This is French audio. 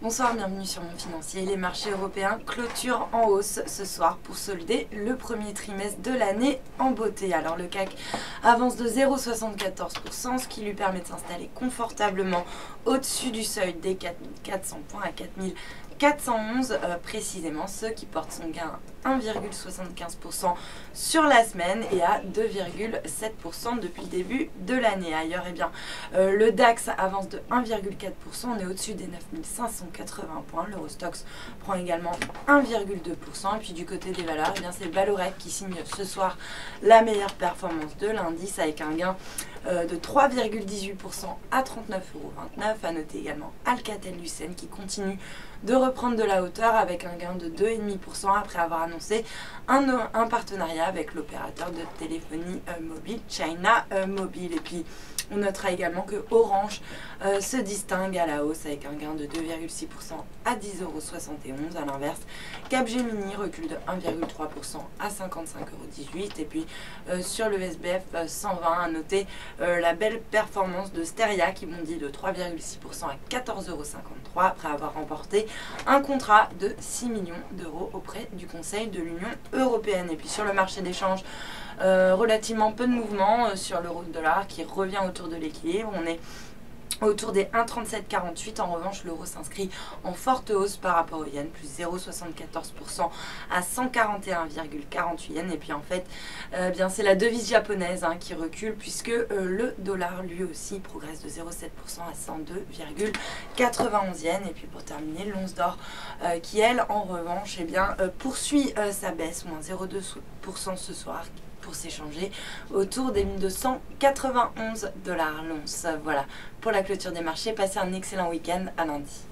Bonsoir, bienvenue sur Mon Financier. Les marchés européens clôturent en hausse ce soir pour solder le premier trimestre de l'année en beauté. Alors le CAC avance de 0,74%, ce qui lui permet de s'installer confortablement au-dessus du seuil des 4400 points à 4411 précisément, ce qui porte son gain à 1,75% sur la semaine et à 2,7% depuis le début de l'année. Ailleurs, le DAX avance de 1,4%, on est au-dessus des 9580 points. L'Eurostoxx prend également 1,2%. Et puis du côté des valeurs, c'est Vallourec qui signe ce soir la meilleure performance de l'indice avec un gain de 3,18% à 39,29 €. À noter également Alcatel-Lucent qui continue de reprendre de la hauteur avec un gain de 2,5% après avoir annoncé un partenariat avec l'opérateur de téléphonie mobile China Mobile. Et puis on notera également que Orange se distingue à la hausse avec un gain de 2,6% à 10,71 €. A l'inverse, Capgemini recule de 1,3% à 55,18 €. Et puis sur le SBF 120, à noter la belle performance de Steria qui bondit de 3,6% à 14,53 € après avoir remporté un contrat de 6 millions d'euros auprès du Conseil de l'Union européenne. Et puis sur le marché des changes, relativement peu de mouvements sur l'euro-dollar qui revient autour de l'équilibre. On est autour des 1,3748. En revanche, l'euro s'inscrit en forte hausse par rapport au yen, plus 0,74% à 141,48 yens. Et puis en fait, c'est la devise japonaise qui recule puisque le dollar lui aussi progresse de 0,7% à 102,91 yens. Et puis pour terminer, l'once d'or qui elle en revanche poursuit sa baisse, moins 0,2% ce soir, pour s'échanger autour des 1291 $ l'once. Voilà pour la clôture des marchés. Passez un excellent week-end, à lundi.